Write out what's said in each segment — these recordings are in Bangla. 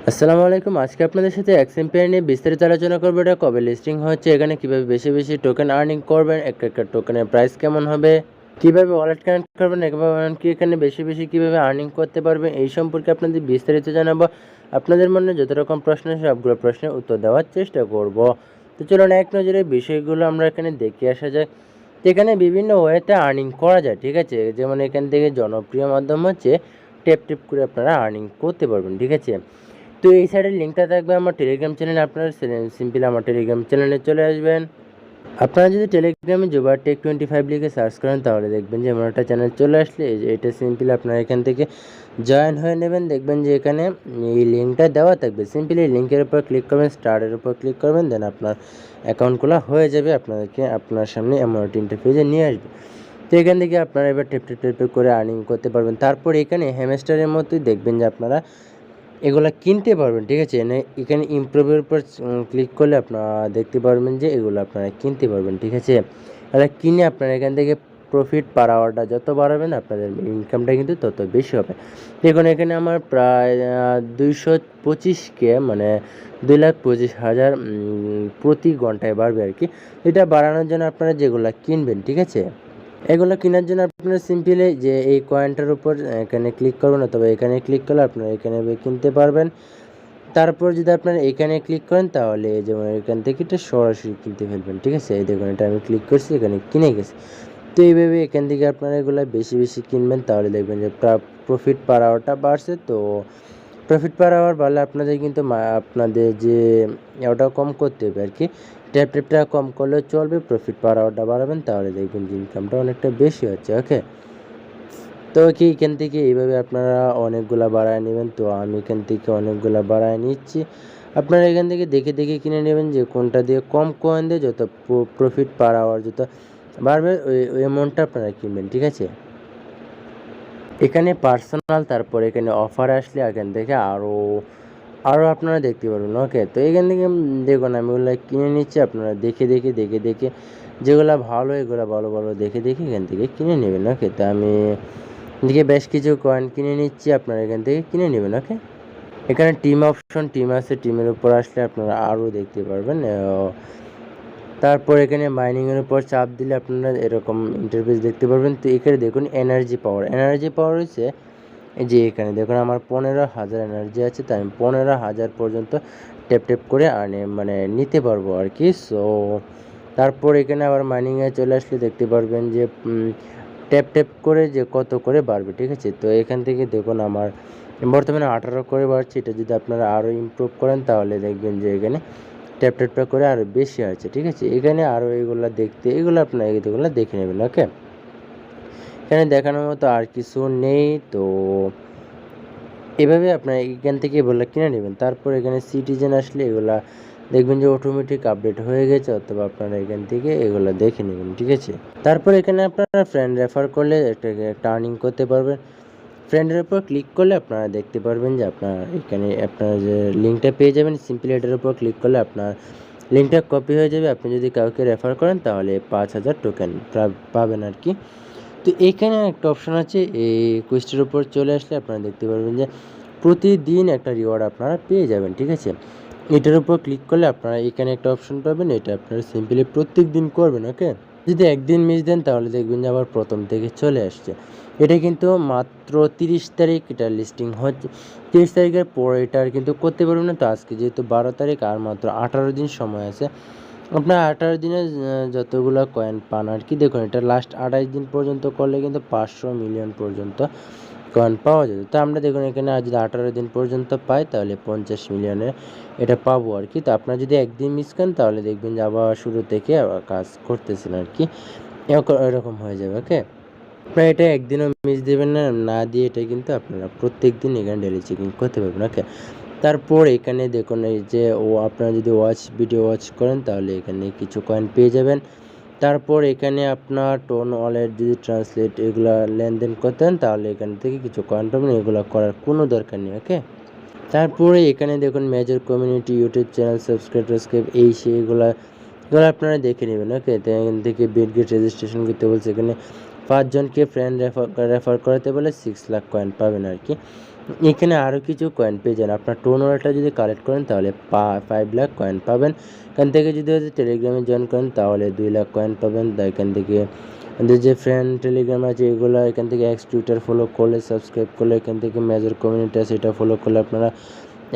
আসসালামু আলাইকুম। আজকে আপনাদের সাথে এক্সএম পেয়ার নিয়ে বিস্তারিত আলোচনা করবো। এটা কবে লিস্টিং হচ্ছে, এখানে কিভাবে বেশি বেশি টোকেন আর্নিং করবেন, একটা একটা টোকেনের প্রাইস কেমন হবে, কিভাবে ওয়ালেট কানেক্ট করবেন, এমনকি এখানে বেশি বেশি কিভাবে আর্নিং করতে পারবেন, এই সম্পর্কে আপনাদের বিস্তারিত জানাবো। আপনাদের মনে যত রকম প্রশ্ন আছে সবগুলো প্রশ্নের উত্তর দেওয়ার চেষ্টা করব। তো চলুন এক নজরে বিষয়গুলো আমরা এখানে দেখে আসা যায়। তো এখানে বিভিন্ন ওয়েতে আর্নিং করা যায়, ঠিক আছে। যেমন এখান থেকে জনপ্রিয় মাধ্যম হচ্ছে টেপ টেপ করে আপনারা আর্নিং করতে পারবেন, ঠিক আছে। তো এই সাইডের লিঙ্কটা থাকবে আমার টেলিগ্রাম চ্যানেলে, আপনারা সিম্পলি আমার টেলিগ্রাম চ্যানেলে চলে আসবেন। আপনারা যদি টেলিগ্রামে জুবার টেক 25 লিখে সার্চ করেন তাহলে দেখবেন যে এমন একটা চ্যানেল চলে আসলে এটা সিম্পলি আপনারা এখান থেকে জয়েন হয়ে নেবেন। দেখবেন যে এখানে এই লিঙ্কটা দেওয়া থাকবে, সিম্পলি এই লিঙ্কের উপর ক্লিক করবেন, স্টার্টের উপর ক্লিক করবেন, দেন আপনার অ্যাকাউন্ট খোলা হয়ে যাবে। আপনাদেরকে আপনার সামনে এমন একটা ইন্টারফেসে নিয়ে আসবে। তো এখান থেকে আপনারা এবার টেপ টেপ টেপ করে আর্নিং করতে পারবেন। তারপর এখানে হ্যামস্টারের মতোই দেখবেন যে আপনারা এগুলা কিনতে পারবেন, ঠিক আছে। এখানে ইমপ্রুভের উপর ক্লিক করলে আপনারা দেখতে পারবেন যে এগুলো আপনারা কিনতে পারবেন, ঠিক আছে। তাহলে কিনে আপনারা এখান থেকে প্রফিট পার আওয়ারটা যত বাড়াবেন আপনাদের ইনকামটা কিন্তু তত বেশি হবে। দেখুন এখানে আমার প্রায় 225K মানে 2,25,000 প্রতি ঘন্টায় বাড়বে আর কি। এটা বাড়ানোর জন্য আপনারা যেগুলো কিনবেন, ঠিক আছে, এগুলো কেনার জন্য আপনারা সিম্পলি যে এই কয়েনটার উপর এখানে ক্লিক করবেন, অথবা এখানে ক্লিক করলে আপনারা এখানে কিনতে পারবেন। তারপর যদি আপনারা এখানে ক্লিক করেন তাহলে যেমন এখান থেকে এটা সরাসরি কিনতে ফেলবেন, ঠিক আছে। এই দেখুন এটা আমি ক্লিক করছি, এখানে কিনে গেছে। তো এইভাবে এখান থেকে আপনারা এগুলো বেশি বেশি কিনবেন, তাহলে দেখবেন যে প্রফিট পার আওয়ারটা বাড়ছে। তো প্রফিট পার আওয়ার বাড়লে আপনাদের কিন্তু আপনাদের যে ওটাও কম করতে হবে আর কি। ট্যাপটা কম করলেও চলবে, প্রফিট পার আওয়ারটা বাড়াবেন তাহলে দেখবেন যে ইনকামটা অনেকটা বেশি হচ্ছে, ওকে। তো কি এখান থেকে এইভাবে আপনারা অনেকগুলা বাড়ায় নেবেন। তো আমি এখান থেকে অনেকগুলা বাড়ায় নিচ্ছি। আপনারা এখান থেকে দেখে দেখে কিনে নেবেন যে কোনটা দিয়ে কম কয়েন দিয়ে যত প্রফিট পার আওয়ার যত বাড়বে ওই অ্যামাউন্টটা আপনারা কিনবেন, ঠিক আছে। এখানে পার্সোনাল, তারপর এখানে অফার আসলে এখান থেকে আরও আপনারা দেখতে পারবেন, ওকে। তো এখান থেকে দেখুন আমি ওগুলো কিনে নিচ্ছি, আপনারা দেখে দেখে দেখে দেখে যেগুলো ভালো এগুলো ভালো ভালো দেখে দেখে এখান থেকে কিনে নেবেন, ওকে। তো আমি এদিকে বেশ কিছু কয়েন কিনে নিচ্ছি, আপনারা এখান থেকে কিনে নেবেন, ওকে। এখানে টিম অপশন টিম আছে, টিমের উপর আসলে আপনারা আরও দেখতে পারবেন। তারপর এখানে মাইনিংয়ের উপর চাপ দিলে আপনারা এরকম ইন্টারফেস দেখতে পারবেন। তো এখানে দেখুন এনার্জি পাওয়ার হচ্ছে এই যে এখানে দেখুন আমার 15,000 এনার্জি আছে, তাই আমি 15,000 পর্যন্ত ট্যাপ ট্যাপ করে মানে নিতে পারবো আর কি। সো তারপর এখানে আবার মাইনিংয়ে চলে আসলে দেখতে পারবেন যে ট্যাপ ট্যাপ করে যে কত করে বাড়বে, ঠিক আছে। তো এখান থেকে দেখুন আমার বর্তমানে 18 করে বাড়ছে। এটা যদি আপনারা আরও ইমপ্রুভ করেন তাহলে দেখবেন যে এখানে ট্যাপ ট্যাপটা করে আরও বেশি আছে, ঠিক আছে। এখানে আরও এগুলো দেখতে এগুলো আপনারা এগুলো দেখে নেবেন, ওকে। এখানে দেখানোর মতো আর কিছু নেই। তো এভাবে আপনারা এখান থেকে এগুলো কিনে নেবেন। তারপর এখানে সিটিজেন আসলে এগুলা দেখবেন যে অটোমেটিক আপডেট হয়ে গেছে, অথবা আপনারা এখান থেকে এগুলো দেখে নেবেন, ঠিক আছে। তারপর এখানে আপনারা ফ্রেন্ড রেফার করলে একটা আর্নিং করতে পারবেন। ফ্রেন্ডের উপর ক্লিক করলে আপনারা দেখতে পারবেন যে আপনার এখানে আপনার যে লিঙ্কটা পেয়ে যাবেন, সিম্পলি এটার উপর ক্লিক করলে আপনার লিঙ্কটা কপি হয়ে যাবে। আপনি যদি কাউকে রেফার করেন তাহলে 5,000 টোকেন পাবেন আর কি। তো এখানে একটা অপশন আছে, এই কুইজটার উপর চলে আসলে আপনারা দেখতে পারবেন যে প্রতিদিন একটা রিওয়ার্ড আপনারা পেয়ে যাবেন, ঠিক আছে। এটার উপর ক্লিক করলে আপনারা এখানে একটা অপশন পাবেন, এটা আপনারা সিম্পলি প্রত্যেক দিন করবেন, ওকে। যদি একদিন মিস দেন তাহলে দেখবেন যে আবার প্রথম থেকে চলে আসছে। এটা কিন্তু মাত্র 30 তারিখ এটা লিস্টিং হচ্ছে। 30 তারিখের পরে এটা আর কিন্তু করতে পারবেন না। তো আজকে যেহেতু 12 তারিখ আর মাত্র 18 দিন সময় আছে, আপনার 18 দিনে যতগুলো কয়েন পান আর কি। দেখুন এটা লাস্ট 28 দিন পর্যন্ত করলে কিন্তু 500 মিলিয়ন পর্যন্ত কয়েন পাওয়া যাবে। তো আমরা দেখুন এখানে আজ যদি 18 দিন পর্যন্ত পাই তাহলে 50 মিলিয়নের এটা পাবো আর কি। তো আপনারা যদি একদিন মিস করেন তাহলে দেখবেন যে আবার শুরু থেকে আবার কাজ করতেছেন আর কি, এরকম হয়ে যাবে, ওকে। আপনারা এটা একদিনও মিস দেবেন না, না দিয়ে এটা কিন্তু আপনারা প্রত্যেক দিন এখানে ডেলি চেকিং করতে পারবেন, ওকে। তারপর এখানে দেখুন এই যে আপনারা যদি ভিডিও ওয়াচ করেন তাহলে এখানে কিছু কয়েন পেয়ে যাবেন। তারপর এখানে আপনার টোন ওয়ালেট যদি ট্রান্সলেট এগুলো লেনদেন করতেন তাহলে এখান থেকে কিছু কয়েন পাবেন, এগুলো করার কোনো দরকার নেই, ওকে। তারপরে এখানে দেখুন major community YouTube channel subscribe এই এগুলো আপনারা দেখে নেবেন, ওকে। তো এখান থেকে বিটগেট রেজিস্ট্রেশন করতে বলছে, এখানে 5 জনকে ফ্রেন্ড রেফার করাতে বলে 6 লাখ কয়েন পাবেন আর কি। এখানে আরও কিছু কয়েন পেয়ে যান। আপনার টোন ওয়ালেটটা যদি কালেক্ট করেন তাহলে 5 লাখ কয়েন পাবেন। এখান থেকে যদি হচ্ছে টেলিগ্রামে জয়েন করেন তাহলে 2 লাখ কয়েন পাবেন। তা এখান থেকে আমাদের যে ফ্রেন্ড টেলিগ্রাম আছে এগুলো এখান থেকে এক্স টুইটার ফলো করলে, সাবস্ক্রাইব করলে, এখান থেকে মেজর কমিউনিটি আছে এটা ফলো করলে আপনারা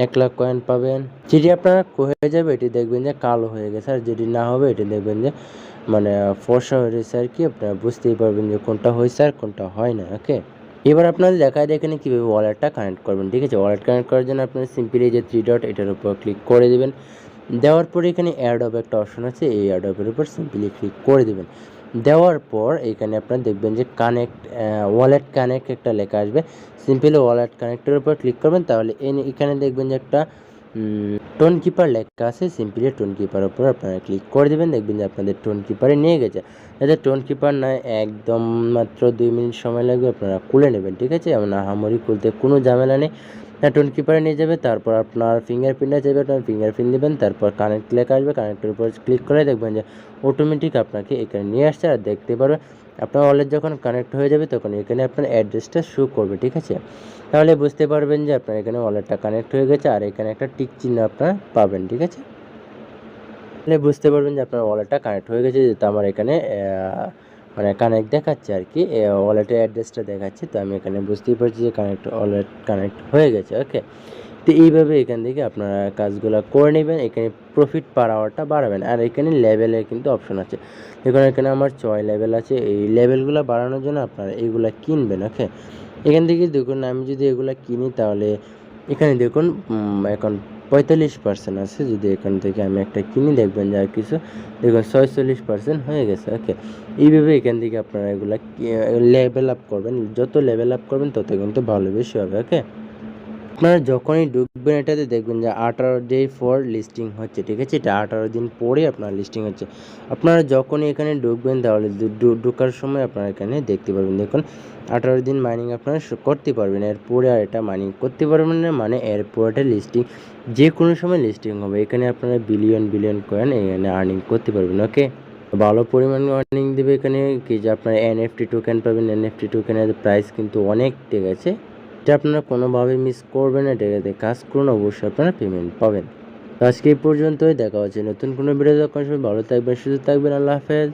1 লাখ কয়েন পাবেন। যেটি আপনার হয়ে যাবে এটি দেখবেন যে কালো হয়ে গেছে, আর যেটি না হবে এটি দেখবেন যে মানে ফর্সা হয়ে গেছে আর কি। আপনারা বুঝতেই পারবেন যে কোনটা হয়েছে আর কোনটা হয় না। ওকে, এবার আপনাদের দেখায় এখানে কীভাবে ওয়ালেটটা কানেক্ট করবেন। ঠিক আছে, ওয়ালেট কানেক্ট করার জন্য আপনারা সিম্পলি যে 3 ডট এটার উপর ক্লিক করে দেবেন। দেওয়ার পরে এখানে অ্যাডব একটা অপশন আছে, এই অ্যাডবের উপর সিম্পলি ক্লিক করে দেবেন। দেওয়ার পর এখানে আপনারা দেখবেন যে কানেক্ট ওয়ালেট কানেক্ট একটা লেখা আসবে। সিম্পলি ওয়ালেট কানেক্টের উপর ক্লিক করবেন, তাহলে এখানে দেখবেন যে একটা টোন কিপার লেখা আছে। সিম্পলি টোন কিপারের উপর আপনারা ক্লিক করে দেবেন, দেখবেন যে আপনাদের টোন কিপারে নিয়ে গেছে। যাতে টোন কিপার নয়, একদম মাত্র 2 মিনিট সময় লাগবে, আপনারা খুলে নেবেন। ঠিক আছে, এমন আহামরি খুলতে কোনো ঝামেলা নেই। টোন কিপারে নিয়ে যাবে, তারপর আপনার ফিঙ্গারপ্রিন্টে যাবে, আপনার ফিঙ্গারপ্রিন্ট দেবেন, তারপর কানেক্ট লেখা আসবে, কানেক্টের উপর ক্লিক করে দেখবেন যে অটোমেটিক আপনাকে এখানে নিয়ে আসছে। আর দেখতে পারবেন আপনার ওয়ালেট যখন কানেক্ট হয়ে যাবে তখন এখানে আপনার অ্যাড্রেসটা শো করবে। ঠিক আছে, তাহলে বুঝতে পারবেন যে আপনার এখানে ওয়ালেটটা কানেক্ট হয়ে গেছে, আর এখানে একটা টিক চিহ্ন আপনারা পাবেন। ঠিক আছে, তাহলে বুঝতে পারবেন যে আপনার ওয়ালেটটা কানেক্ট হয়ে গেছে, যেহেতু আমার এখানে মানে কানেক্ট দেখাচ্ছে আর কি, ওয়ালেটের অ্যাড্রেসটা দেখাচ্ছে। তো আমি এখানে বুঝতেই পারছি যে ওয়ালেট কানেক্ট হয়ে গেছে। ওকে, তো এইভাবে এখান থেকে আপনারা কাজগুলো করে নেবেন। এখানে প্রফিট পার আওয়ারটা বাড়াবেন। আর এখানে লেভেলের কিন্তু অপশন আছে, দেখুন এখানে আমার 6 লেভেল আছে। এই লেভেলগুলো বাড়ানোর জন্য আপনারা এইগুলা কিনবেন। ওকে, এখান থেকে দেখুন আমি যদি এগুলা কিনি তাহলে এখানে দেখুন এখন 45% আছে। যদি এখান থেকে আমি একটা কিনি দেখবেন যে আর কিছু দেখুন 46% হয়ে গেছে। ওকে, এইভাবে এখান থেকে আপনারা এগুলা লেভেল আপ করবেন। যত লেভেল আপ করবেন তত কিন্তু ভালো বেশি হবে। ওকে, আপনারা যখনই ঢুকবেন এটাতে দেখবেন যে 18 ডে ফর লিস্টিং হচ্ছে। ঠিক আছে, এটা 18 দিন পরে আপনার লিস্টিং হচ্ছে। আপনারা যখনই এখানে ঢুকবেন তাহলে ঢোকার সময় আপনারা এখানে দেখতে পারবেন, দেখুন 18 দিন মাইনিং আপনারা করতে পারবেন। এরপরে আর এটা মাইনিং করতে পারবেন না, মানে এরপর এটা লিস্টিং যে কোনো সময় লিস্টিং হবে। এখানে আপনারা বিলিয়ন কয়েন এখানে আর্নিং করতে পারবেন। ওকে, ভালো পরিমাণ আর্নিং দেবে এখানে কি যে আপনারা এনএফটি টোকেন পাবেন। এনএফটি টোকেনের প্রাইস কিন্তু অনেক, ঠিক আছে, এটা আপনারা কোনোভাবে মিস করবেন না। এটাতে কাজ করুন, অবশ্যই আপনারা পেমেন্ট পাবেন। তো আজকে এই পর্যন্তই, দেখা হচ্ছে নতুন কোনো ভিডিও। তখন সবাই ভালো থাকবেন, সুস্থ থাকবেন। আল্লাহ হাফেজ।